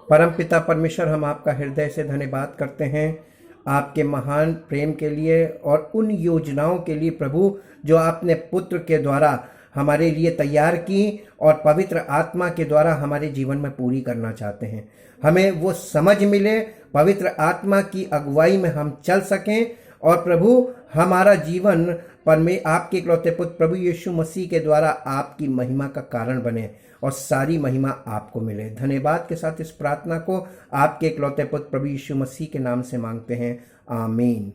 परमपिता परमेश्वर, हम आपका हृदय से धन्यवाद करते हैं आपके महान प्रेम के लिए और उन योजनाओं के लिए प्रभु जो आपने पुत्र के द्वारा हमारे लिए तैयार की और पवित्र आत्मा के द्वारा हमारे जीवन में पूरी करना चाहते हैं। हमें वो समझ मिले, पवित्र आत्मा की अगुवाई में हम चल सकें और प्रभु हमारा जीवन आपके इकलौते पुत्र प्रभु यीशु मसीह के द्वारा आपकी महिमा का कारण बने और सारी महिमा आपको मिले। धन्यवाद के साथ इस प्रार्थना को आपके इकलौते पुत्र प्रभु यीशु मसीह के नाम से मांगते हैं, आमीन।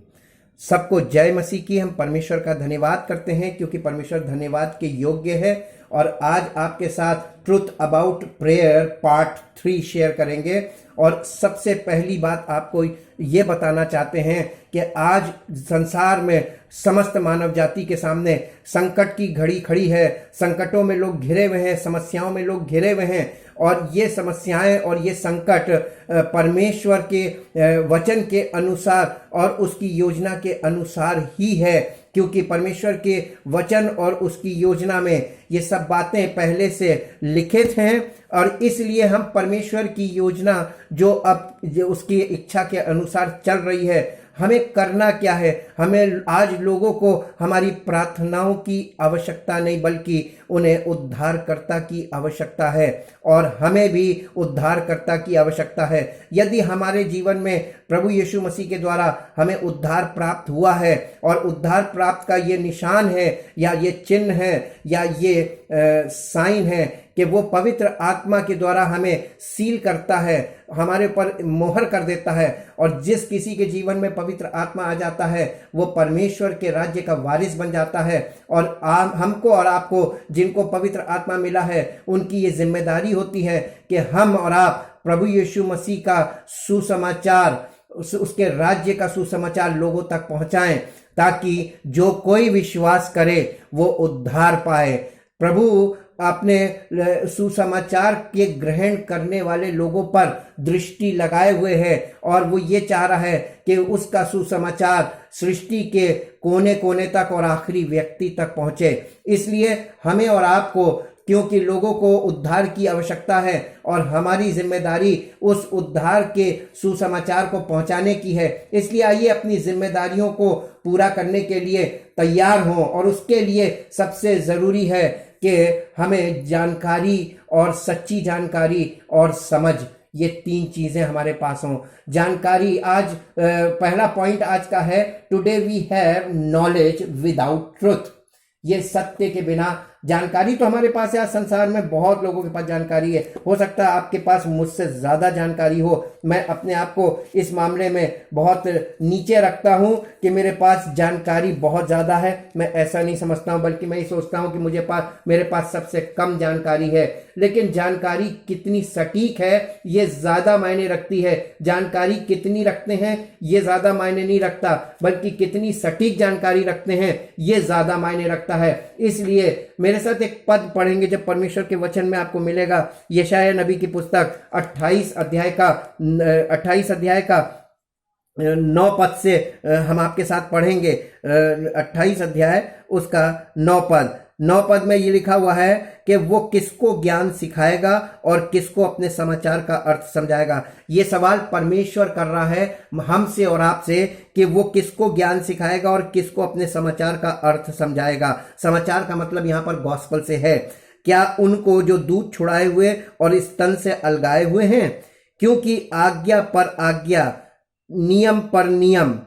सबको जय मसीह की। हम परमेश्वर का धन्यवाद करते हैं क्योंकि परमेश्वर धन्यवाद के योग्य है। और आज आपके साथ truth about prayer part 3 share करेंगे। और सबसे पहली बात आपको ये बताना चाहते हैं कि आज संसार में समस्त मानव जाति के सामने संकट की घड़ी खड़ी है। संकटों में लोग घिरे हुए हैं, समस्याओं में लोग घिरे हुए हैं और ये समस्याएं और ये संकट परमेश्वर के वचन के अनुसार और उसकी योजना के अनुसार ही है, क्योंकि परमेश्वर के वचन और उसकी योजना में ये सब बातें पहले से लिखित हैं। और इसलिए हम परमेश्वर की योजना जो उसकी इच्छा के अनुसार चल रही है, हमें करना क्या है। हमें आज लोगों को हमारी प्रार्थनाओं की आवश्यकता नहीं बल्कि उन्हें उद्धारकर्ता की आवश्यकता है और हमें भी उद्धारकर्ता की आवश्यकता है। यदि हमारे जीवन में प्रभु यीशु मसीह के द्वारा हमें उद्धार प्राप्त हुआ है और उद्धार प्राप्त का ये निशान है या ये चिन्ह है या ये साइन है कि वो पवित्र आत्मा के द्वारा हमें सील करता है, हमारे ऊपर मोहर कर देता है। और जिस किसी के जीवन में पवित्र आत्मा आ जाता है वो परमेश्वर के राज्य का वारिस बन जाता है। और हमको और आपको जिनको पवित्र आत्मा मिला है उनकी ये जिम्मेदारी होती है कि हम और आप प्रभु यीशु मसीह का सुसमाचार, उसके राज्य का सुसमाचार लोगों तक पहुंचाएं ताकि जो कोई विश्वास करे वो उद्धार पाए। प्रभु अपने सुसमाचार के ग्रहण करने वाले लोगों पर दृष्टि लगाए हुए है और वो ये चाह रहा है कि उसका सुसमाचार सृष्टि के कोने कोने तक और आखिरी व्यक्ति तक पहुंचे। इसलिए हमें और आपको, क्योंकि लोगों को उद्धार की आवश्यकता है और हमारी जिम्मेदारी उस उद्धार के सुसमाचार को पहुंचाने की है, इसलिए आइए अपनी जिम्मेदारियों को पूरा करने के लिए तैयार हों। और उसके लिए सबसे ज़रूरी है कि हमें जानकारी और सच्ची जानकारी और समझ, ये 3 चीज़ें हमारे पास हों। जानकारी, आज पहला पॉइंट आज का है, today we have knowledge without truth. ये सत्य के बिना जानकारी तो हमारे पास है। आज संसार में बहुत लोगों के पास जानकारी है, हो सकता है आपके पास मुझसे ज़्यादा जानकारी हो। मैं अपने आप को इस मामले में बहुत नीचे रखता हूं कि मेरे पास जानकारी बहुत ज़्यादा है। मैं ऐसा नहीं समझता हूं, बल्कि मैं ये सोचता हूं कि मेरे पास सबसे कम जानकारी है। लेकिन जानकारी कितनी सटीक है ये ज़्यादा मायने रखती है। जानकारी कितनी रखते हैं ये ज़्यादा मायने नहीं रखता, बल्कि कितनी सटीक जानकारी रखते हैं ये ज़्यादा मायने रखता है। इसलिए मेरे साथ एक पद पढ़ेंगे जब परमेश्वर के वचन में आपको मिलेगा। यशायाह नबी की पुस्तक 28 अध्याय का 9 पद से हम आपके साथ पढ़ेंगे। 28 अध्याय उसका 9 पद में ये लिखा हुआ है कि वो किसको ज्ञान सिखाएगा और किसको अपने समाचार का अर्थ समझाएगा। ये सवाल परमेश्वर कर रहा है हमसे और आपसे कि वो किसको ज्ञान सिखाएगा और किसको अपने समाचार का अर्थ समझाएगा। समाचार का मतलब यहाँ पर गॉस्पल से है। क्या उनको जो दूध छुड़ाए हुए और स्तन से अलगाए हुए हैं? क्योंकि आज्ञा पर आज्ञा, नियम पर नियम,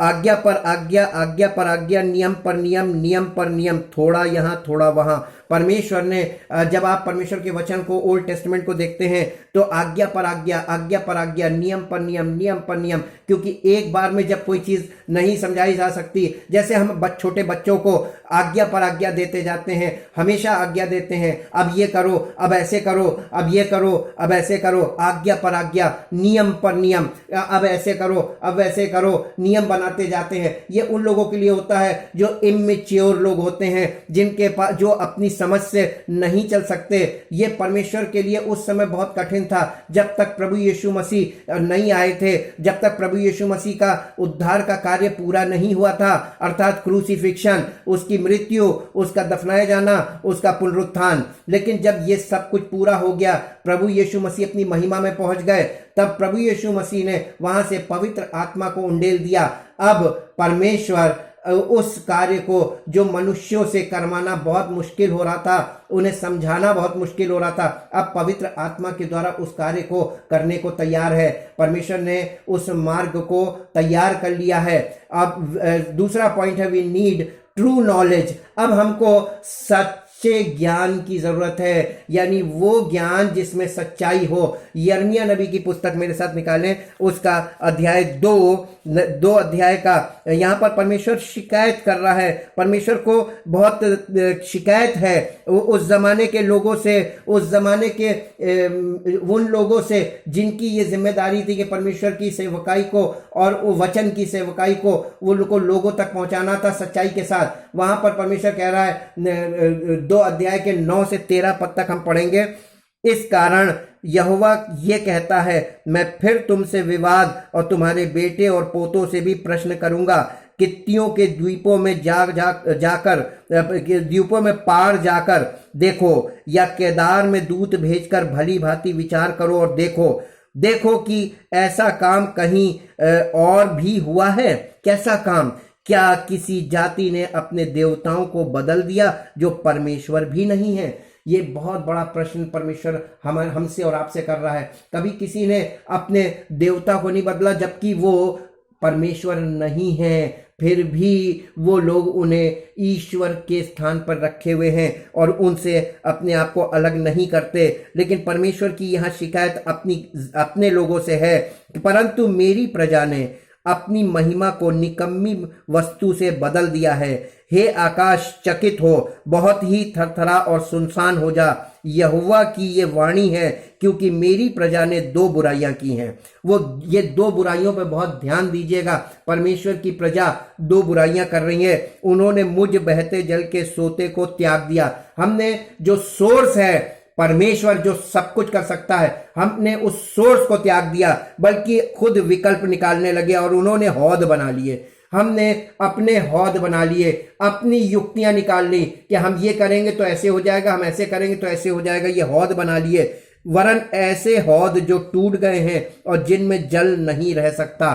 आज्ञा पर आज्ञा, आज्ञा पर आज्ञा, नियम पर नियम, नियम पर नियम, थोड़ा यहाँ थोड़ा वहाँ। परमेश्वर ने, जब आप परमेश्वर के वचन को, ओल्ड टेस्टमेंट को देखते हैं तो आज्ञा पर आज्ञा, आज्ञा पर आज्ञा, नियम पर नियम, नियम पर नियम। क्योंकि एक बार में जब कोई चीज़ नहीं समझाई जा सकती, जैसे हम छोटे बच्चों को आज्ञा पर आज्ञा देते जाते हैं, हमेशा आज्ञा देते हैं, अब ये करो, अब ऐसे करो, अब ये करो, अब ऐसे करो, आज्ञा पर आज्ञा, नियम पर नियम, अब ऐसे करो, अब वैसे करो, नियम बनाते जाते हैं। ये उन लोगों के लिए होता है जो इमेच्योर लोग होते हैं, जिनके पास, जो अपनी समझ से नहीं चल सकते। ये परमेश्वर के लिए उस समय बहुत कठिन था जब तक प्रभु यीशु मसीह नहीं आए थे, जब तक प्रभु यीशु मसीह का उद्धार का कार्य पूरा नहीं हुआ था, अर्थात क्रूसिफिक्शन, उसकी मृत्यु, उसका दफनाया जाना, उसका पुनरुत्थान। लेकिन जब ये सब कुछ पूरा हो गया, प्रभु यीशु मसीह अपनी महिमा में पहुंच गए, तब प्रभु यीशु मसीह ने वहां से पवित्र आत्मा को उंडेल दिया। अब परमेश्वर उस कार्य को जो मनुष्यों से करवाना बहुत मुश्किल हो रहा था, उन्हें समझाना बहुत मुश्किल हो रहा था, अब पवित्र आत्मा के द्वारा उस कार्य को करने को तैयार है। परमेश्वर ने उस मार्ग को तैयार कर लिया है। अब दूसरा पॉइंट है, वी नीड ट्रू नॉलेज। अब हमको सच्चे ज्ञान की जरूरत है, यानी वो ज्ञान जिसमें सच्चाई हो। यिर्मयाह नबी की पुस्तक मेरे साथ निकालें, उसका अध्याय 2 अध्याय का, यहाँ पर परमेश्वर शिकायत कर रहा है। परमेश्वर को बहुत शिकायत है उस जमाने के लोगों से, उस जमाने के उन लोगों से जिनकी ये जिम्मेदारी थी कि परमेश्वर की सेवकाई को और वचन की सेवकाई को वो लोगों तक पहुंचाना था सच्चाई के साथ। वहां पर परमेश्वर कह रहा है, 2 अध्याय के 9 से 13 पद तक हम पढ़ेंगे। इस कारण यहोवा ये कहता है, मैं फिर तुमसे विवाद और तुम्हारे बेटे और पोतों से भी प्रश्न करूंगा। कित्तियों के द्वीपों में जाकर द्वीपों में पार जाकर देखो, या केदार में दूत भेजकर भली भांति विचार करो और देखो कि ऐसा काम कहीं और भी हुआ है। कैसा काम? क्या किसी जाति ने अपने देवताओं को बदल दिया जो परमेश्वर भी नहीं है? ये बहुत बड़ा प्रश्न परमेश्वर हमसे और आपसे कर रहा है। कभी किसी ने अपने देवता को नहीं बदला, जबकि वो परमेश्वर नहीं है, फिर भी वो लोग उन्हें ईश्वर के स्थान पर रखे हुए हैं और उनसे अपने आप को अलग नहीं करते। लेकिन परमेश्वर की यहाँ शिकायत अपने लोगों से है, परंतु मेरी प्रजा ने अपनी महिमा को निकम्मी वस्तु से बदल दिया है। हे आकाश, चकित हो, बहुत ही थरथरा और सुनसान हो जा। यहोवा की ये वाणी है, क्योंकि मेरी प्रजा ने 2 बुराइयां की हैं। ये 2 बुराइयों पर बहुत ध्यान दीजिएगा। परमेश्वर की प्रजा 2 बुराइयां कर रही है। उन्होंने मुझ बहते जल के सोते को त्याग दिया। हमने जो सोर्स है, परमेश्वर जो सब कुछ कर सकता है, हमने उस सोर्स को त्याग दिया, बल्कि खुद विकल्प निकालने लगे और उन्होंने हौद बना लिए। हमने अपने हौद बना लिए, अपनी युक्तियां निकाल ली कि हम ये करेंगे तो ऐसे हो जाएगा, हम ऐसे करेंगे तो ऐसे हो जाएगा। ये हौद बना लिए, वरन ऐसे हौद जो टूट गए हैं और जिनमें जल नहीं रह सकता।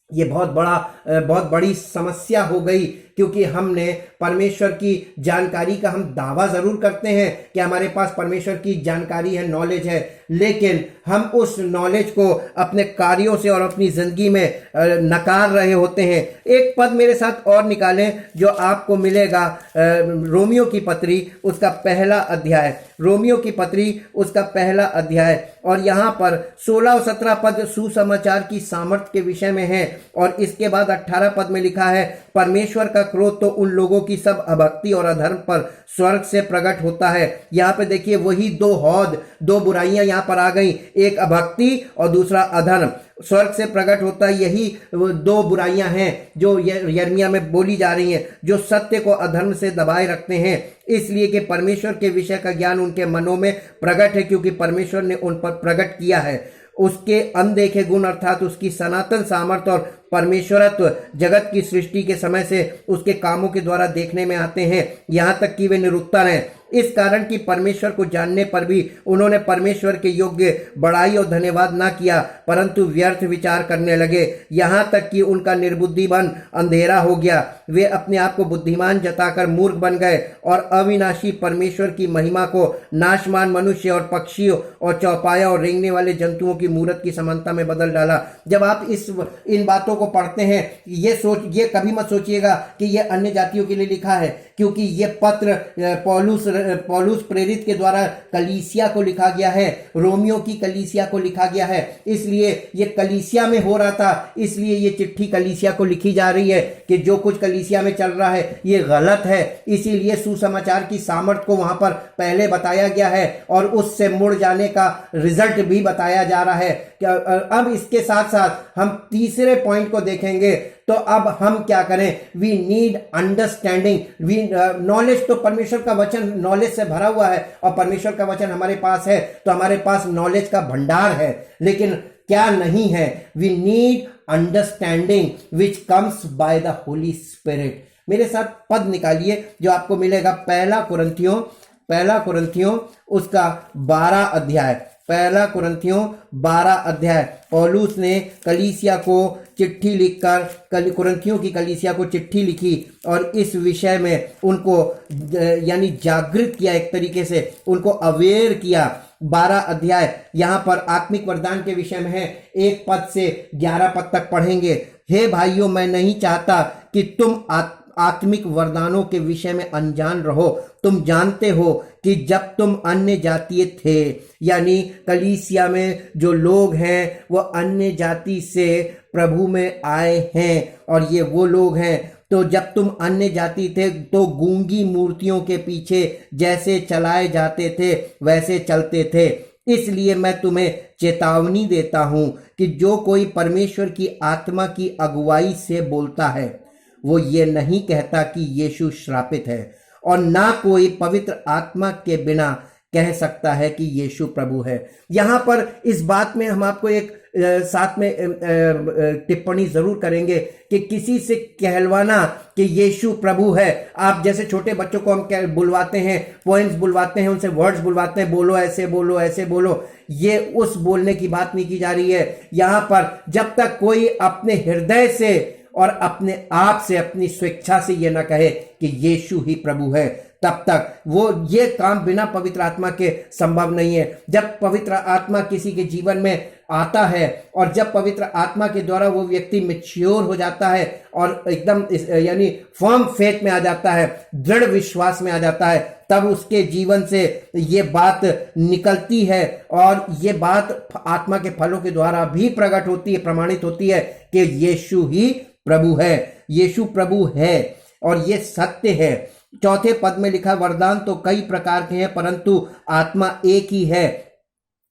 ये बहुत बड़ी समस्या हो गई, क्योंकि हमने परमेश्वर की जानकारी का हम दावा जरूर करते हैं कि हमारे पास परमेश्वर की जानकारी है, नॉलेज है, लेकिन हम उस नॉलेज को अपने कार्यों से और अपनी जिंदगी में नकार रहे होते हैं। एक पद मेरे साथ और निकालें जो आपको मिलेगा, रोमियो की पत्री उसका पहला अध्याय, रोमियो की पत्री उसका पहला अध्याय, और यहाँ पर 16 और 17 पद सुसमाचार की सामर्थ्य के विषय में है, और इसके बाद 18 पद में लिखा है, परमेश्वर का क्रोध तो उन लोगों की सब अभक्ति और अधर्म पर स्वर्ग से प्रकट होता है। यहाँ पे देखिए वही 2 हौद, 2 बुराइयां यहाँ पर आ गई, एक अभक्ति और दूसरा अधर्म। स्वर्ग से प्रकट होता है, यही 2 बुराइयां हैं जो यिर्मयाह में बोली जा रही हैं, जो सत्य को अधर्म से दबाए रखते हैं, इसलिए कि परमेश्वर के विषय का ज्ञान उनके मनों में प्रकट है, क्योंकि परमेश्वर ने उन पर प्रकट किया है। उसके अनदेखे गुण अर्थात उसकी सनातन सामर्थ्य और परमेश्वरत्व जगत की सृष्टि के समय से उसके कामों के द्वारा देखने में आते हैं, यहाँ तक कि वे निरुत्तर हैं। इस कारण कि परमेश्वर को जानने पर भी उन्होंने परमेश्वर के योग्य बड़ाई और धन्यवाद ना किया, परंतु व्यर्थ विचार करने लगे, यहाँ तक कि उनका निर्बुद्धि बन अंधेरा हो गया। वे अपने आप को बुद्धिमान जताकर मूर्ख बन गए और अविनाशी परमेश्वर की महिमा को नाशमान मनुष्य और पक्षियों और चौपाया और रेंगने वाले जंतुओं की मूर्त की समानता में बदल डाला। जब आप इन बातों को पढ़ते हैं, ये कभी मत सोचिएगा कि ये अन्य जातियों के लिए लिखा है, क्योंकि ये पत्र पौलुस प्रेरित के द्वारा कलीसिया को लिखा गया है, रोमियो की कलीसिया को लिखा गया है। इसलिए ये कलीसिया में हो रहा था, इसलिए ये चिट्ठी कलीसिया को लिखी जा रही है कि जो कुछ कलीसिया में चल रहा है ये गलत है। इसीलिए सुसमाचार की सामर्थ्य को वहां पर पहले बताया गया है और उससे मुड़ जाने का रिजल्ट भी बताया जा रहा है। अब इसके साथ साथ हम तीसरे पॉइंट पॉइंट को देखेंगे तो अब हम क्या करें, we need understanding. We knowledge, तो परमेश्वर का वचन नॉलेज से भरा हुआ है और परमेश्वर का वचन हमारे पास है तो हमारे पास नॉलेज का भंडार है। लेकिन क्या नहीं है, we need understanding which comes by the Holy Spirit. मेरे साथ पद निकालिए जो आपको मिलेगा पहला कुरिन्थियों उसका 12 अध्याय। पहला कुरिन्थियों 12 अध्याय। पौलुस ने कलीसिया को चिट्ठी लिखकर कुरिन्थियों की कलीसिया को चिट्ठी लिखी और इस विषय में उनको यानी जागृत किया, एक तरीके से उनको अवेयर किया। 12 अध्याय यहाँ पर आत्मिक वरदान के विषय में है। 1 पद से 11 पद तक पढ़ेंगे। हे भाइयों, मैं नहीं चाहता कि तुम आत्मिक वरदानों के विषय में अनजान रहो। तुम जानते हो कि जब तुम अन्य जातीय थे, यानी कलीसिया में जो लोग हैं वो अन्य जाति से प्रभु में आए हैं और ये वो लोग हैं, तो जब तुम अन्य जाति थे तो गूंगी मूर्तियों के पीछे जैसे चलाए जाते थे वैसे चलते थे। इसलिए मैं तुम्हें चेतावनी देता हूं कि जो कोई परमेश्वर की आत्मा की अगुवाई से बोलता है वो ये नहीं कहता कि यीशु श्रापित है, और ना कोई पवित्र आत्मा के बिना कह सकता है कि यीशु प्रभु है। यहाँ पर इस बात में हम आपको एक साथ में टिप्पणी जरूर करेंगे कि किसी से कहलवाना कि यीशु प्रभु है, आप जैसे छोटे बच्चों को हम क्या बुलवाते हैं, पोएम्स बुलवाते हैं, उनसे वर्ड्स बुलवाते हैं, बोलो ऐसे बोलो ऐसे बोलो, ये उस बोलने की बात नहीं की जा रही है। यहाँ पर जब तक कोई अपने हृदय से और अपने आप से, अपनी स्वेच्छा से ये ना कहे कि यीशु ही प्रभु है, तब तक वो ये काम बिना पवित्र आत्मा के संभव नहीं है। जब पवित्र आत्मा किसी के जीवन में आता है और जब पवित्र आत्मा के द्वारा वो व्यक्ति मैच्योर हो जाता है और एकदम यानी फर्म फेथ में आ जाता है, दृढ़ विश्वास में आ जाता है, तब उसके जीवन से ये बात निकलती है और ये बात आत्मा के फलों के द्वारा भी प्रकट होती है, प्रमाणित होती है कि यीशु ही प्रभु है, यीशु प्रभु है और ये सत्य है। 4 पद में लिखा, वरदान तो कई प्रकार के हैं परंतु आत्मा एक ही है,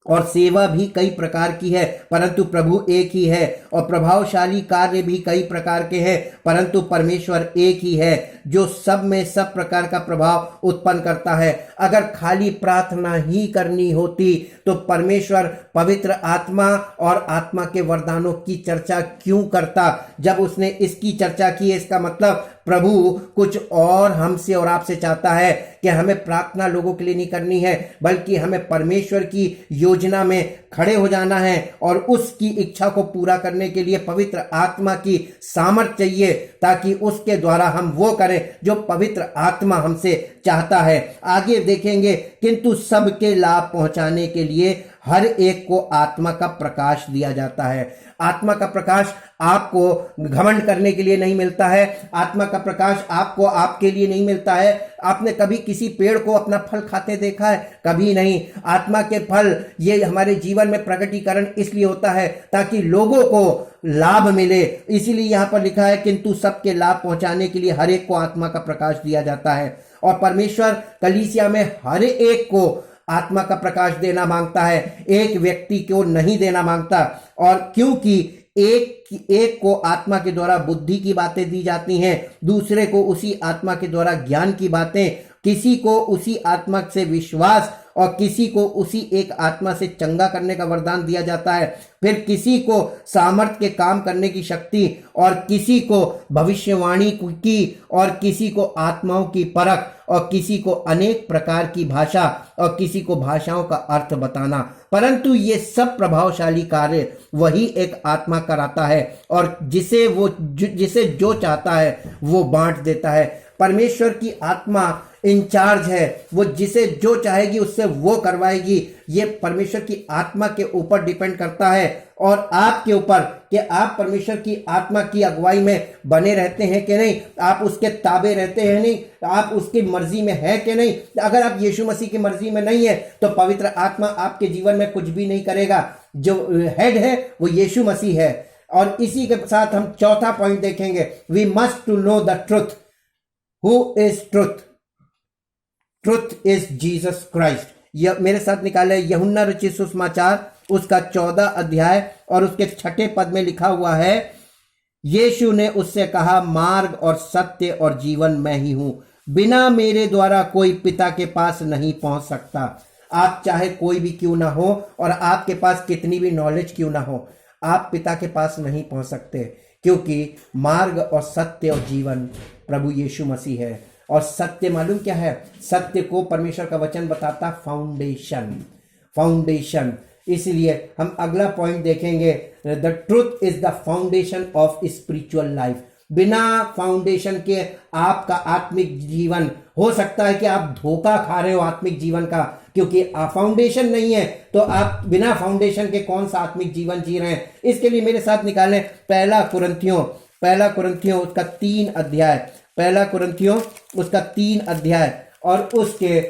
और सेवा भी कई प्रकार की है परंतु प्रभु एक ही है, और प्रभावशाली कार्य भी कई प्रकार के हैं परंतु परमेश्वर एक ही है, जो सब में सब प्रकार का प्रभाव उत्पन्न करता है। अगर खाली प्रार्थना ही करनी होती तो परमेश्वर पवित्र आत्मा और आत्मा के वरदानों की चर्चा क्यों करता। जब उसने इसकी चर्चा की है, इसका मतलब प्रभु कुछ और हमसे और आपसे चाहता है कि हमें प्रार्थना लोगों के लिए नहीं करनी है, बल्कि हमें परमेश्वर की योजना में खड़े हो जाना है और उसकी इच्छा को पूरा करने के लिए पवित्र आत्मा की सामर्थ्य चाहिए, ताकि उसके द्वारा हम वो करें जो पवित्र आत्मा हमसे चाहता है। आगे देखेंगे, किंतु सबके लाभ पहुंचाने के लिए हर एक को आत्मा का प्रकाश दिया जाता है। आत्मा का प्रकाश आपको घमंड करने के लिए नहीं मिलता है, आत्मा का प्रकाश आपको आपके लिए नहीं मिलता है। आपने कभी किसी पेड़ को अपना फल खाते देखा है? कभी नहीं। आत्मा के फल ये हमारे जीवन में प्रकटीकरण इसलिए होता है ताकि लोगों को लाभ मिले। इसीलिए यहाँ पर लिखा है, किंतु सबके लाभ पहुंचाने के लिए हर एक को आत्मा का प्रकाश दिया जाता है। और परमेश्वर कलीसिया में हर एक को आत्मा का प्रकाश देना मांगता है, एक व्यक्ति को नहीं देना मांगता। और क्योंकि एक को आत्मा के द्वारा बुद्धि की बातें दी जाती हैं, दूसरे को उसी आत्मा के द्वारा ज्ञान की बातें, किसी को उसी आत्मा से विश्वास और किसी को उसी एक आत्मा से चंगा करने का वरदान दिया जाता है। फिर किसी को सामर्थ्य के काम करने की शक्ति, और किसी को भविष्यवाणी की, और किसी को आत्माओं की परख, और किसी को अनेक प्रकार की भाषा, और किसी को भाषाओं का अर्थ बताना। परंतु ये सब प्रभावशाली कार्य वही एक आत्मा कराता है, और जिसे जो चाहता है वो बांट देता है। परमेश्वर की आत्मा इंचार्ज है, वो जिसे जो चाहेगी उससे वो करवाएगी। ये परमेश्वर की आत्मा के ऊपर डिपेंड करता है और आपके ऊपर कि आप परमेश्वर की आत्मा की अगुवाई में बने रहते हैं कि नहीं, आप उसके ताबे रहते हैं नहीं, आप उसकी मर्जी में है कि नहीं। अगर आप यीशु मसीह की मर्जी में नहीं है तो पवित्र आत्मा आपके जीवन में कुछ भी नहीं करेगा। जो हेड है वो यीशु मसीह है। और इसी के साथ हम चौथा पॉइंट देखेंगे, we must to know the truth. Who is truth? Truth is Jesus Christ. यह मेरे साथ निकाले, यूहन्ना रचित सुसमाचार उसका 14 अध्याय और उसके 6 पद में लिखा हुआ है, यीशु ने उससे कहा, मार्ग और सत्य और जीवन मैं ही हूं, बिना मेरे द्वारा कोई पिता के पास नहीं पहुंच सकता। आप चाहे कोई भी क्यों ना हो और आपके पास कितनी भी नॉलेज क्यों ना हो, आप पिता के पास नहीं पहुंच सकते, क्योंकि मार्ग और सत्य और जीवन प्रभु यीशु मसीह है। और सत्य मालूम क्या है? सत्य को परमेश्वर का वचन बताता फाउंडेशन। इसलिए हम अगला पॉइंट देखेंगे, the truth is the foundation of spiritual life. बिना फाउंडेशन के आपका आत्मिक जीवन, हो सकता है कि आप धोखा खा रहे हो आत्मिक जीवन का, क्योंकि फाउंडेशन नहीं है। तो आप बिना फाउंडेशन के कौन सा आत्मिक जीवन जी रहे हैं? इसके लिए मेरे साथ निकालें पहला कुरिन्थियों उसका 3 अध्याय, पहला कुरिन्थियों उसका 3 अध्याय और उसके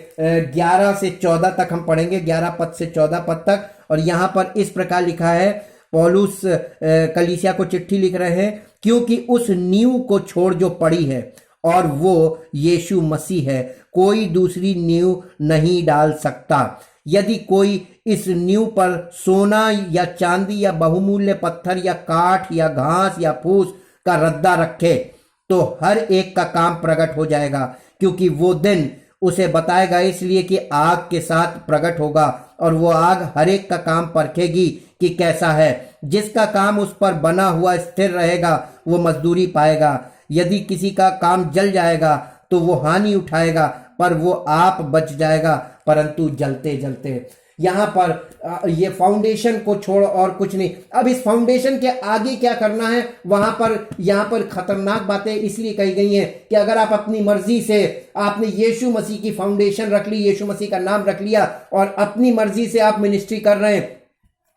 11 से 14 तक हम पढ़ेंगे, 11 पद से 14 पद तक। और यहां पर इस प्रकार लिखा है, पौलुस कलीसिया को चिट्ठी लिख रहे हैं, क्योंकि उस नींव को छोड़ जो पड़ी है और वो यीशु मसीह है, कोई दूसरी नींव नहीं डाल सकता। यदि कोई इस नींव पर सोना या चांदी या बहुमूल्य पत्थर या काठ या घास या फूस का रद्दा रखे तो हर एक का काम प्रकट हो जाएगा, क्योंकि वो दिन उसे बताएगा, इसलिए कि आग के साथ प्रकट होगा और वो आग हर एक का काम परखेगी कि कैसा है। जिसका काम उस पर बना हुआ स्थिर रहेगा वो मजदूरी पाएगा। यदि किसी का काम जल जाएगा तो वो हानि उठाएगा, पर वो आप बच जाएगा, परंतु जलते जलते। यहाँ पर ये फाउंडेशन को छोड़ और कुछ नहीं। अब इस फाउंडेशन के आगे क्या करना है, वहां पर यहाँ पर खतरनाक बातें इसलिए कही गई हैं कि अगर आप अपनी मर्जी से, आपने यीशु मसीह की फाउंडेशन रख ली, यीशु मसीह का नाम रख लिया और अपनी मर्जी से आप मिनिस्ट्री कर रहे हैं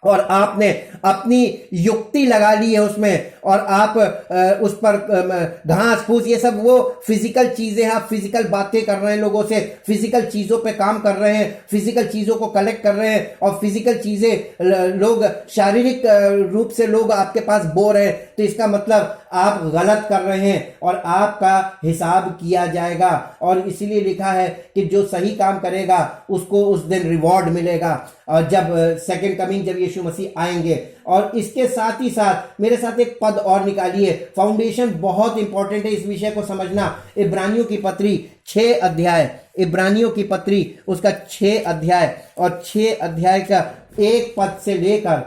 और आपने अपनी युक्ति लगा ली है उसमें, और आप उस पर घास फूस ये सब वो फिजिकल चीजें हैं, आप फिजिकल बातें कर रहे हैं लोगों से, फिजिकल चीजों पे काम कर रहे हैं, फिजिकल चीजों को कलेक्ट कर रहे हैं और फिजिकल चीजें लोग शारीरिक रूप से लोग आपके पास बो रहे हैं, तो इसका मतलब आप गलत कर रहे हैं और आपका हिसाब किया जाएगा। और इसीलिए लिखा है कि जो सही काम करेगा उसको उस दिन रिवॉर्ड मिलेगा, और जब सेकंड कमिंग, जब यीशु मसीह आएंगे। और इसके साथ ही साथ मेरे साथ एक पद और निकालिए, फाउंडेशन बहुत इंपॉर्टेंट है, इस विषय को समझना। इब्रानियों की पत्री 6 अध्याय, इब्रानियों की पत्री उसका 6 अध्याय और 6 अध्याय का 1 पद से लेकर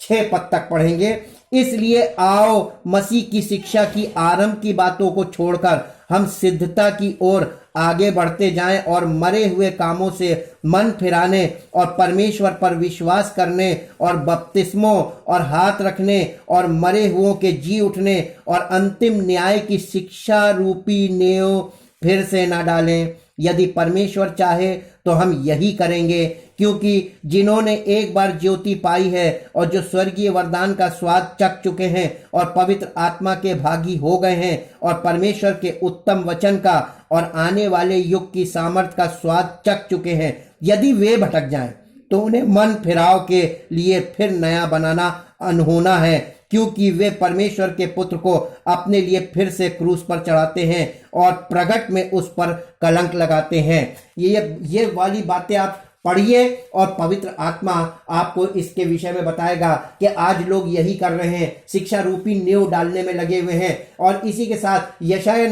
6 पद तक पढ़ेंगे। इसलिए आओ मसीह की शिक्षा की आरंभ की बातों को छोड़कर हम सिद्धता की ओर आगे बढ़ते जाएं और मरे हुए कामों से मन फिराने और परमेश्वर पर विश्वास करने और बपतिस्मों और हाथ रखने और मरे हुओं के जी उठने और अंतिम न्याय की शिक्षा रूपी नेव फिर से ना डालें। यदि परमेश्वर चाहे तो हम यही करेंगे, क्योंकि जिन्होंने एक बार ज्योति पाई है और जो स्वर्गीय वरदान का स्वाद चख चुके हैं और पवित्र आत्मा के भागी हो गए हैं और परमेश्वर के उत्तम वचन का और आने वाले युग की सामर्थ का स्वाद चख चुके हैं, यदि वे भटक जाएं तो उन्हें मन फिराव के लिए फिर नया बनाना अनहोना है, क्योंकि वे परमेश्वर के पुत्र को अपने लिए फिर से क्रूस पर चढ़ाते हैं और प्रगट में उस पर कलंक लगाते हैं। ये वाली बातें आप पढ़िए और पवित्र आत्मा आपको इसके विषय में बताएगा कि आज लोग यही कर रहे हैं, शिक्षा रूपी नींव डालने में लगे हुए हैं। और इसी के साथ यशायाह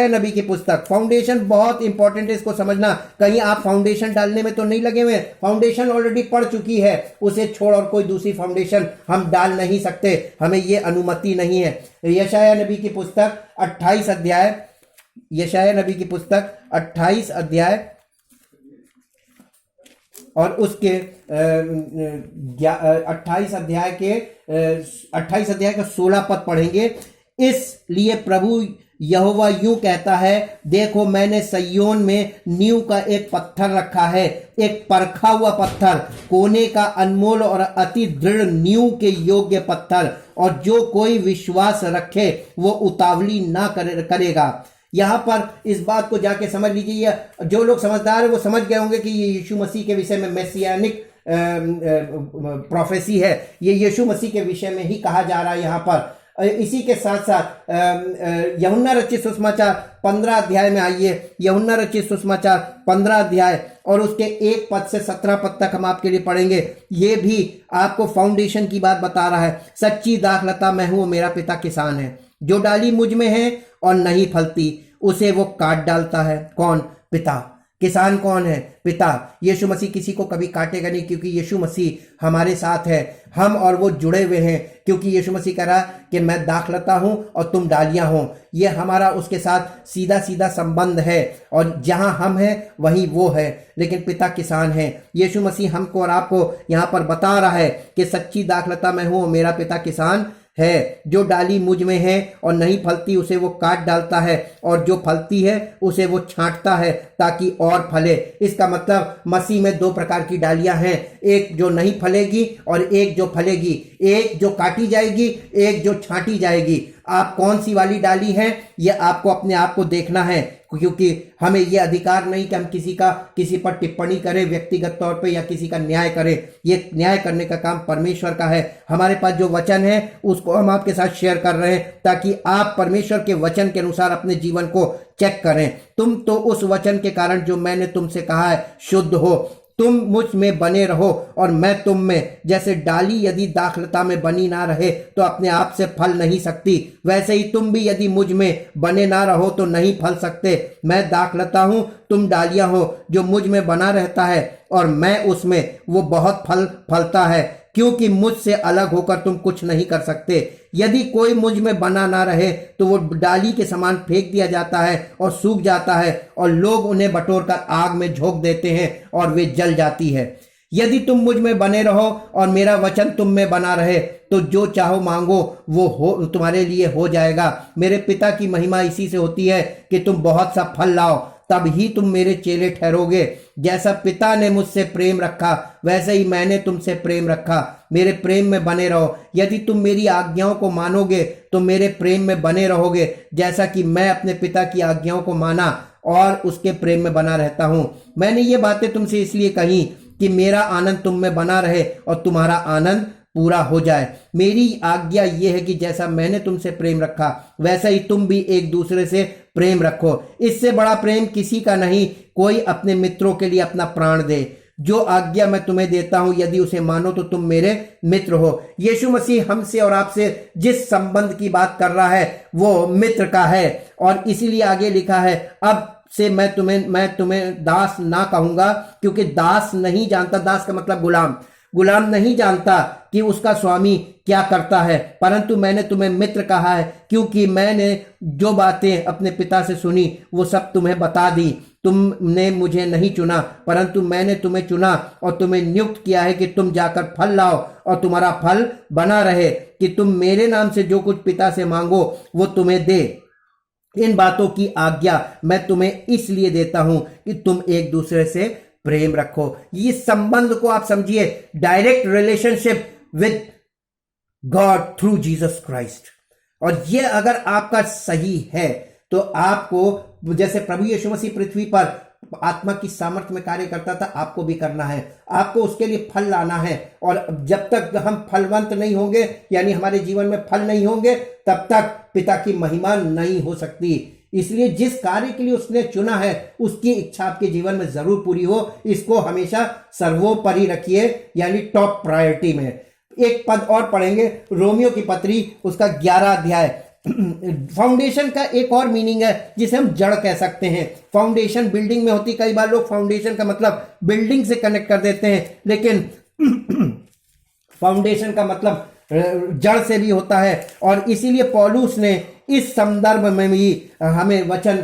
नबी की पुस्तक फाउंडेशन बहुत इंपॉर्टेंट है, इसको समझना। कहीं आप फाउंडेशन डालने में तो नहीं लगे हुए, फाउंडेशन ऑलरेडी पड़ चुकी है, उसे छोड़ और कोई दूसरी फाउंडेशन हम डाल नहीं सकते, हमें ये अनुमति नहीं है। यशायाह नबी की पुस्तक 28 अध्याय, यशायाह नबी की पुस्तक 28 अध्याय और उसके 28 अध्याय का 16 पद पढ़ेंगे। इसलिए प्रभु यहोवा यूं कहता है, देखो मैंने सिय्योन में नींव का एक पत्थर रखा है, एक परखा हुआ पत्थर, कोने का अनमोल और अति दृढ़ नींव के योग्य पत्थर, और जो कोई विश्वास रखे वो उतावली ना करेगा। यहाँ पर इस बात को जाके समझ लीजिए, जो लोग समझदार है वो समझ गए होंगे कि ये यीशु मसीह के विषय में मेसियानिक प्रोफेसी है, ये यीशु मसीह के विषय में ही कहा जा रहा है यहाँ पर। इसी के साथ साथ यूहन्ना रचित सुसमाचार 15 अध्याय में आइए, यूहन्ना रचित सुसमाचार 15 अध्याय और उसके 1 पद से 17 पद तक हम आपके लिए पढ़ेंगे। ये भी आपको फाउंडेशन की बात बता रहा है। सच्ची दाखलता मैं हूं, मेरा पिता किसान है। जो डाली मुझ में है और नहीं फलती उसे वो काट डालता है। कौन? पिता। किसान कौन है? पिता। यीशु मसीह किसी को कभी काटेगा नहीं, क्योंकि यीशु मसीह हमारे साथ है। हम और वो जुड़े हुए हैं, क्योंकि यीशु मसीह कह रहा कि मैं दाखलता हूं और तुम डालियां हो। ये हमारा उसके साथ सीधा सीधा संबंध है, और जहां हम हैं वहीं वो है। लेकिन पिता किसान है। यीशु मसीह हमको और आपको यहां पर बता रहा है कि सच्ची दाखलता मैं हूं, मेरा पिता किसान है। जो डाली मुझ में है और नहीं फलती उसे वो काट डालता है, और जो फलती है उसे वो छांटता है ताकि और फले। इसका मतलब मसीह में 2 प्रकार की डालियां हैं, एक जो नहीं फलेगी और एक जो फलेगी, एक जो काटी जाएगी, एक जो छांटी जाएगी। आप कौन सी वाली डाली हैं, ये आपको अपने आप को देखना है, क्योंकि हमें ये अधिकार नहीं कि हम किसी पर टिप्पणी करें व्यक्तिगत तौर पे, या किसी का न्याय करें। ये न्याय करने का काम परमेश्वर का है। हमारे पास जो वचन है उसको हम आपके साथ शेयर कर रहे हैं, ताकि आप परमेश्वर के वचन के अनुसार अपने जीवन को चेक करें। तुम तो उस वचन के कारण जो मैंने तुमसे कहा है शुद्ध हो। तुम मुझ में बने रहो और मैं तुम में। जैसे डाली यदि दाखलता में बनी ना रहे तो अपने आप से फल नहीं सकती, वैसे ही तुम भी यदि मुझ में बने ना रहो तो नहीं फल सकते। मैं दाखलता हूं, तुम डालियां हो। जो मुझ में बना रहता है और मैं उसमें, वो बहुत फल फलता है, क्योंकि मुझसे अलग होकर तुम कुछ नहीं कर सकते। यदि कोई मुझ में बना ना रहे तो वो डाली के समान फेंक दिया जाता है और सूख जाता है, और लोग उन्हें बटोरकर आग में झोंक देते हैं और वे जल जाती है। यदि तुम मुझ में बने रहो और मेरा वचन तुम में बना रहे तो जो चाहो मांगो वो हो तुम्हारे लिए हो जाएगा। मेरे पिता की महिमा इसी से होती है कि तुम बहुत सा फल लाओ, तब ही तुम मेरे चेले ठहरोगे। जैसा पिता ने मुझसे प्रेम रखा वैसे ही मैंने तुमसे प्रेम रखा। मेरे प्रेम में बने रहो। यदि तुम मेरी आज्ञाओं को मानोगे तो मेरे प्रेम में बने रहोगे, जैसा कि मैं अपने पिता की आज्ञाओं को माना और उसके प्रेम में बना रहता हूं। मैंने ये बातें तुमसे इसलिए कही कि मेरा आनंद तुम में बना रहे और तुम्हारा आनंद पूरा हो जाए। मेरी आज्ञा यह है कि जैसा मैंने तुमसे प्रेम रखा वैसा ही तुम भी एक दूसरे से प्रेम रखो। इससे बड़ा प्रेम किसी का नहीं, कोई अपने मित्रों के लिए अपना प्राण दे। जो आज्ञा मैं तुम्हें देता हूं यदि उसे मानो तो तुम मेरे मित्र हो। यीशु मसीह हमसे और आपसे जिस संबंध की बात कर रहा है वो मित्र का है, और इसीलिए आगे लिखा है, अब से मैं तुम्हें दास ना कहूंगा, क्योंकि दास नहीं जानता, दास का मतलब गुलाम नहीं जानता कि उसका स्वामी क्या करता है, परंतु मैंने तुम्हें मित्र कहा है, क्योंकि मैंने जो बातें अपने पिता से सुनी वो सब तुम्हें बता दी। तुमने मुझे नहीं चुना, परंतु मैंने तुम्हें चुना और तुम्हें नियुक्त किया है कि तुम जाकर फल लाओ और तुम्हारा फल बना रहे, कि तुम मेरे नाम से जो कुछ पिता से मांगो वो तुम्हें दे। इन बातों की आज्ञा मैं तुम्हें इसलिए देता हूं कि तुम एक दूसरे से प्रेम रखो। ये संबंध को आप समझिए, direct relationship with God through Jesus Christ. और ये अगर आपका सही है तो आपको, जैसे प्रभु यीशु मसीह पृथ्वी पर आत्मा की सामर्थ्य में कार्य करता था, आपको भी करना है। आपको उसके लिए फल लाना है, और जब तक हम फलवंत नहीं होंगे, यानी हमारे जीवन में फल नहीं होंगे, तब तक पिता की महिमा नहीं हो सकती। इसलिए जिस कार्य के लिए उसने चुना है उसकी इच्छा आपके जीवन में जरूर पूरी हो। इसको हमेशा सर्वोपरि रखिए, यानी टॉप प्रायोरिटी में। एक पद और पढ़ेंगे, रोमियो की पत्री उसका 11 अध्याय। फाउंडेशन का एक और मीनिंग है जिसे हम जड़ कह सकते हैं। फाउंडेशन बिल्डिंग में होती, कई बार लोग फाउंडेशन का मतलब बिल्डिंग से कनेक्ट कर देते हैं, लेकिन फाउंडेशन का मतलब जड़ से भी होता है। और इसीलिए पौलुस ने इस संदर्भ में भी हमें वचन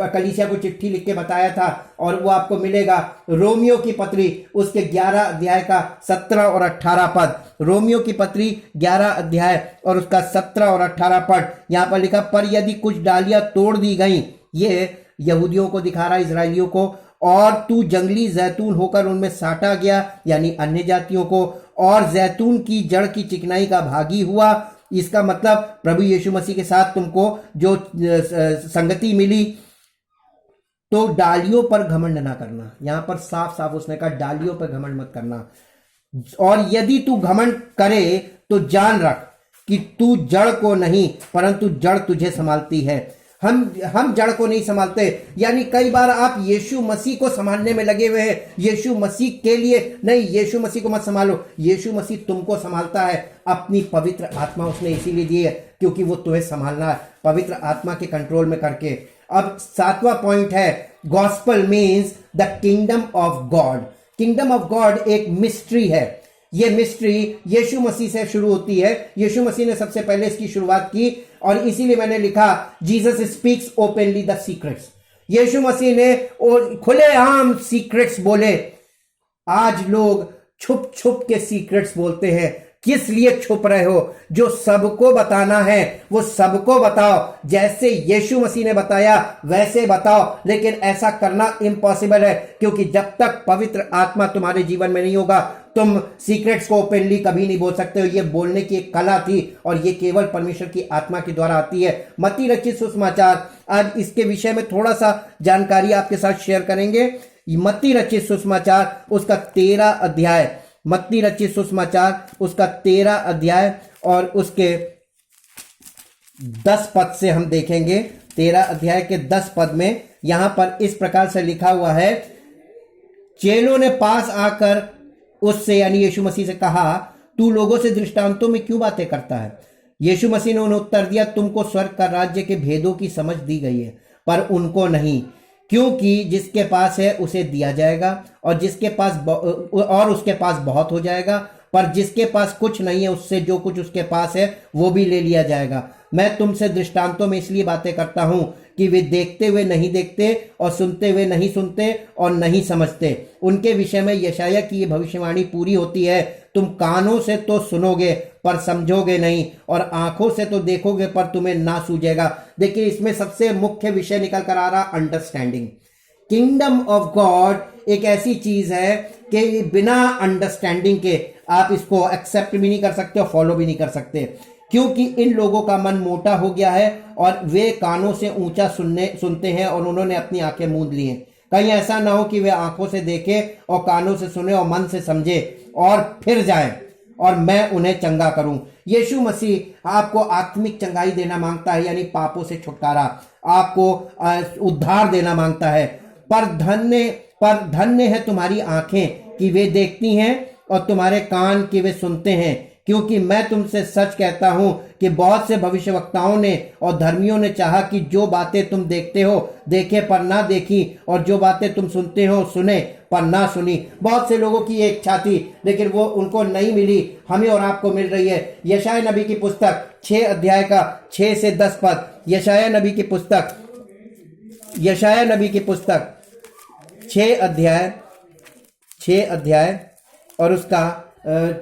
कलीसिया को चिट्ठी लिख के बताया था, और वो आपको मिलेगा रोमियो की पत्री उसके 11 अध्याय का 17 और 18 पद। रोमियो की पत्री 11 अध्याय और उसका 17 और 18 पद। यहां पर लिखा, पर यदि कुछ डालियां तोड़ दी गई, ये यहूदियों को दिखा रहा है, इजरायलियों को, और तू जंगली जैतून होकर उनमें साटा गया, यानी अन्य जातियों को, और जैतून की जड़ की चिकनाई का भागी हुआ। इसका मतलब प्रभु यीशु मसीह के साथ तुमको जो संगति मिली, तो डालियों पर घमंड ना करना। यहां पर साफ साफ उसने कहा डालियों पर घमंड मत करना। और यदि तू घमंड करे तो जान रख कि तू जड़ को नहीं परंतु जड़ तुझे संभालती है। हम जड़ को नहीं संभालते, यानी कई बार आप यीशु मसीह को संभालने में लगे हुए हैं, यीशु मसीह के लिए नहीं। यीशु मसीह को मत संभालो, यीशु मसीह तुमको संभालता है। अपनी पवित्र आत्मा उसने इसीलिए दी है क्योंकि वो तुम्हें संभालना है पवित्र आत्मा के कंट्रोल में करके। अब 7वां पॉइंट है, gospel means the kingdom of God. Kingdom of God एक मिस्ट्री है। ये मिस्ट्री यीशु मसीह से शुरू होती है। यीशु मसीह ने सबसे पहले इसकी शुरुआत की और इसीलिए मैंने लिखा Jesus speaks openly the secrets. Yeshu Masih ने खुलेआम सीक्रेट्स बोले। आज लोग छुप छुप के सीक्रेट्स बोलते हैं। किस लिए छुप रहे हो? जो सबको बताना है वो सबको बताओ, जैसे यीशु मसीह ने बताया वैसे बताओ। लेकिन ऐसा करना इम्पॉसिबल है क्योंकि जब तक पवित्र आत्मा तुम्हारे जीवन में नहीं होगा तुम सीक्रेट्स को ओपनली कभी नहीं बोल सकते हो। ये बोलने की एक कला थी और ये केवल परमेश्वर की आत्मा के द्वारा आती है। मत्ती रचित सुसमाचार, आज इसके विषय में थोड़ा सा जानकारी आपके साथ शेयर करेंगे। मत्ती रचित सुसमाचार उसका 13 अध्याय, मत्ती रचित सुसमाचार उसका 13 अध्याय और उसके 10 पद से हम देखेंगे। 13 अध्याय के 10 पद में यहां पर इस प्रकार से लिखा हुआ है, चेलों ने पास आकर उससे यानी यीशु मसीह से कहा, तू लोगों से दृष्टांतों में क्यों बातें करता है? यीशु मसीह ने उन्हें उत्तर दिया, तुमको स्वर्ग का राज्य के भेदों की समझ दी गई है पर उनको नहीं, क्योंकि जिसके पास है उसे दिया जाएगा और उसके पास बहुत हो जाएगा, पर जिसके पास कुछ नहीं है उससे जो कुछ उसके पास है वो भी ले लिया जाएगा। मैं तुमसे दृष्टांतों में इसलिए बातें करता हूं कि वे देखते हुए नहीं देखते और सुनते हुए नहीं सुनते और नहीं समझते। उनके विषय में यशायाह की ये भविष्यवाणी पूरी होती है, तुम कानों से तो सुनोगे पर समझोगे नहीं और आंखों से तो देखोगे पर तुम्हें ना सूझेगा। देखिए इसमें सबसे मुख्य विषय निकल कर आ रहा अंडरस्टैंडिंग। किंगडम ऑफ गॉड एक ऐसी चीज है कि बिना अंडरस्टैंडिंग के आप इसको एक्सेप्ट भी नहीं कर सकते और फॉलो भी नहीं कर सकते, क्योंकि इन लोगों का मन मोटा हो गया है और वे कानों से ऊंचा सुनते हैं और उन्होंने अपनी आंखें मूंद ली हैं। कहीं ऐसा ना हो कि वे आंखों से देखें और कानों से सुने और मन से समझे और फिर जाएं और मैं उन्हें चंगा करूं। यीशु मसीह आपको आत्मिक चंगाई देना मांगता है, यानी पापों से छुटकारा, आपको उद्धार देना मांगता है। पर धन्य है तुम्हारी आंखें कि वे देखती हैं और तुम्हारे कान कि वे सुनते हैं, क्योंकि मैं तुमसे सच कहता हूं कि बहुत से भविष्यवक्ताओं ने और धर्मियों ने चाहा कि जो बातें तुम देखते हो देखे पर ना देखी और जो बातें तुम सुनते हो सुने पर ना सुनी। बहुत से लोगों की ये इच्छा थी लेकिन वो उनको नहीं मिली, हमें और आपको मिल रही है। यशायाह नबी की पुस्तक 6 अध्याय का 6 से 10 पद, यशायाह नबी की पुस्तक 6 अध्याय और उसका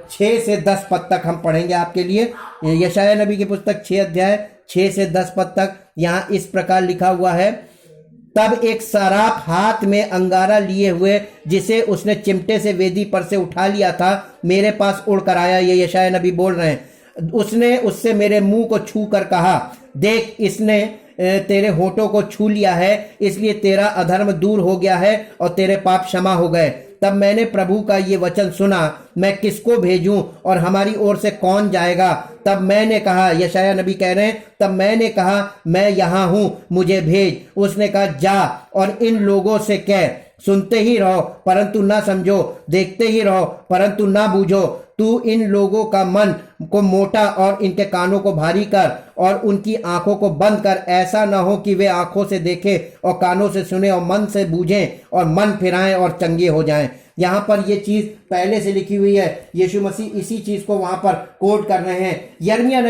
6 से 10 पद तक हम पढ़ेंगे आपके लिए। यशायाह नबी की पुस्तक 6 अध्याय 6 से 10 पद तक यहाँ इस प्रकार लिखा हुआ है, तब एक सराप हाथ में अंगारा लिए हुए जिसे उसने चिमटे से वेदी पर से उठा लिया था मेरे पास उड़ कर आया। ये यशायाह नबी बोल रहे हैं। उसने उससे मेरे मुंह को छू कर कहा, देख इसने तेरे होठों को छू लिया है, इसलिए तेरा अधर्म दूर हो गया है और तेरे पाप क्षमा हो गए। तब मैंने प्रभु का ये वचन सुना, मैं किसको भेजूं और हमारी ओर से कौन जाएगा? तब मैंने कहा, यशायाह नबी कह रहे हैं, तब मैंने कहा मैं यहाँ हूं, मुझे भेज। उसने कहा जा और इन लोगों से कह, सुनते ही रहो परंतु ना समझो, देखते ही रहो परंतु ना बूझो। तू इन लोगों का मन को मोटा और इनके कानों को भारी कर और उनकी आंखों को बंद कर, ऐसा ना हो कि वे आंखों से देखें और कानों से सुने और मन से बूझें और मन फिराएं और चंगे हो जाएं। यहाँ पर ये चीज पहले से लिखी हुई है, यीशु मसीह इसी चीज को वहां पर कोट कर रहे हैं। यिर्मयाह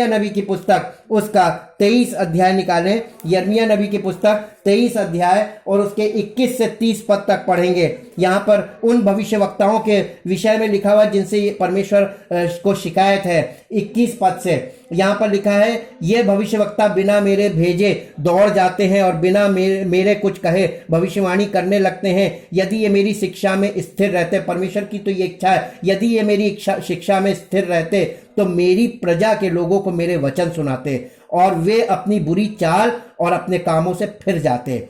नबी की पुस्तक उसका 23 अध्याय निकालें। यिर्मयाह नबी की पुस्तक 23 अध्याय और उसके 21 से 30 पद तक पढ़ेंगे। यहाँ पर उन भविष्यवक्ताओं के विषय में लिखा हुआ जिनसे परमेश्वर को शिकायत है। 21 पद से यहाँ पर लिखा है, ये भविष्यवक्ता बिना मेरे भेजे दौड़ जाते हैं और बिना मेरे कुछ कहे भविष्यवाणी करने लगते हैं। यदि ये मेरी शिक्षा में स्थिर रहते, परमेश्वर की तो ये इच्छा है, यदि ये मेरी शिक्षा में स्थिर रहते तो मेरी प्रजा के लोगों को मेरे वचन सुनाते और वे अपनी बुरी चाल और अपने कामों से फिर जाते।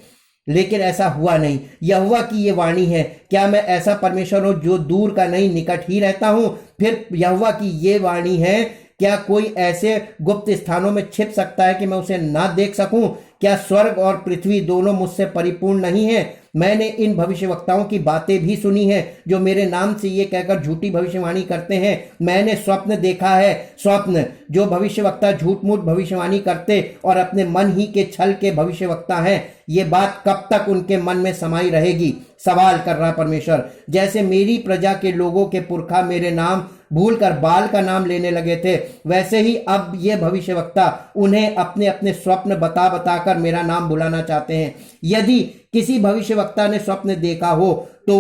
लेकिन ऐसा हुआ नहीं। यहोवा की ये वाणी है, क्या मैं ऐसा परमेश्वर हूं जो दूर का नहीं निकट ही रहता हूं? फिर यहोवा की ये वाणी है क्या कोई ऐसे गुप्त स्थानों में छिप सकता है कि मैं उसे ना देख सकूं? क्या स्वर्ग और पृथ्वी दोनों मुझसे परिपूर्ण नहीं है? मैंने इन भविष्यवक्ताओं की बातें भी सुनी है जो मेरे नाम से ये कहकर झूठी भविष्यवाणी करते हैं। मैंने स्वप्न देखा है, स्वप्न। जो भविष्यवक्ता झूठ मूठ भविष्यवाणी करते और अपने मन ही के छल के भविष्यवक्ता हैं, ये बात कब तक उनके मन में समाई रहेगी? सवाल कर रहा परमेश्वर। जैसे मेरी प्रजा के लोगों के पुरखा मेरे नाम भूलकर बाल का नाम लेने लगे थे, वैसे ही अब ये भविष्यवक्ता उन्हें अपने अपने स्वप्न बता बताकर मेरा नाम बुलाना चाहते हैं। यदि किसी भविष्यवक्ता ने स्वप्न देखा हो तो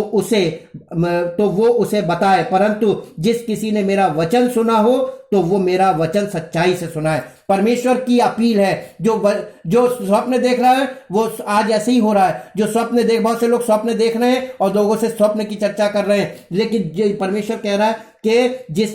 वो उसे बताए, परंतु जिस किसी ने मेरा वचन सुना हो तो वो मेरा वचन सच्चाई से सुनाए। परमेश्वर की अपील है। जो स्वप्न देख रहा है वो आज ऐसे ही हो रहा है। जो बहुत से लोग स्वप्न देख रहे हैं और लोगों से स्वप्न की चर्चा कर रहे हैं, लेकिन परमेश्वर कह रहा है कि जिस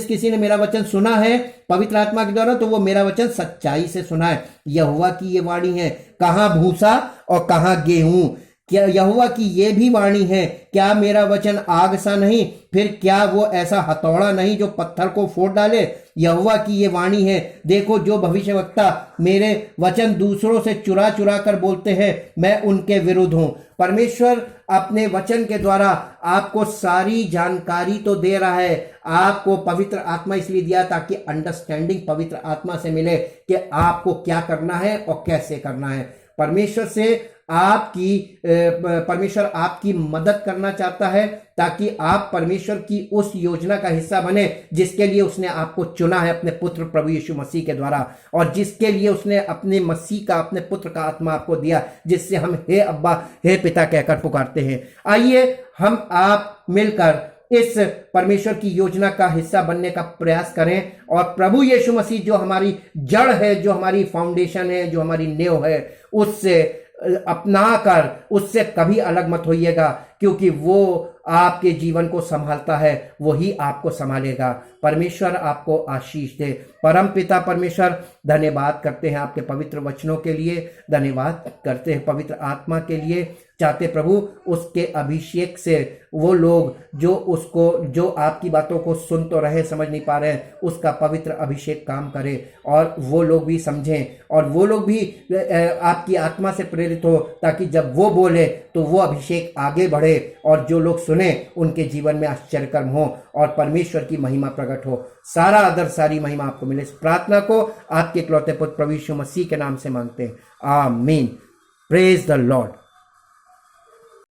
किसी ने मेरा वचन सुना है पवित्र आत्मा के द्वारा, तो वो मेरा वचन सच्चाई से सुना है। यहोवा की ये वाणी है, कहां भूसा और कहां गेहूं। क्या यहोवा की ये भी वाणी है, क्या मेरा वचन आग सा नहीं, फिर क्या वो ऐसा हथौड़ा नहीं जो पत्थर को फोड़ डाले? यहोवा की ये वाणी है, देखो जो भविष्यवक्ता मेरे वचन दूसरों से चुरा चुरा कर बोलते हैं, मैं उनके विरुद्ध हूं। परमेश्वर अपने वचन के द्वारा आपको सारी जानकारी तो दे रहा है। आपको पवित्र आत्मा इसलिए दिया ताकि अंडरस्टैंडिंग पवित्र आत्मा से मिले कि आपको क्या करना है और कैसे करना है। परमेश्वर आपकी मदद करना चाहता है ताकि आप परमेश्वर की उस योजना का हिस्सा बने जिसके लिए उसने आपको चुना है अपने पुत्र प्रभु यीशु मसीह के द्वारा, और जिसके लिए उसने अपने मसीह का, अपने पुत्र का आत्मा आपको दिया, जिससे हम हे अब्बा, हे पिता कहकर पुकारते हैं। आइए हम आप मिलकर इस परमेश्वर की योजना का हिस्सा बनने का प्रयास करें और प्रभु यीशु मसीह जो हमारी जड़ है, जो हमारी फाउंडेशन है, जो हमारी नींव है, उससे अपना कर उससे कभी अलग मत होइएगा, क्योंकि वो आपके जीवन को संभालता है, वही आपको संभालेगा। परमेश्वर आपको आशीष दे। परम पिता परमेश्वर, धन्यवाद करते हैं आपके पवित्र वचनों के लिए, धन्यवाद करते हैं पवित्र आत्मा के लिए। चाहते प्रभु उसके अभिषेक से वो लोग जो आपकी बातों को सुन तो रहे, समझ नहीं पा रहे हैं, उसका पवित्र अभिषेक काम करे और वो लोग भी समझें और वो लोग भी आपकी आत्मा से प्रेरित हो, ताकि जब वो बोले तो वो अभिषेक आगे बढ़े और जो लोग सुने उनके जीवन में आश्चर्यकर्म हो और परमेश्वर की महिमा प्रकट हो। सारा आदर, सारी महिमा आपको मिले। इस प्रार्थना को आपके इकलौते पुत्र प्रभु यीशु मसीह के नाम से मांगते हैं, आमीन। Praise the Lord.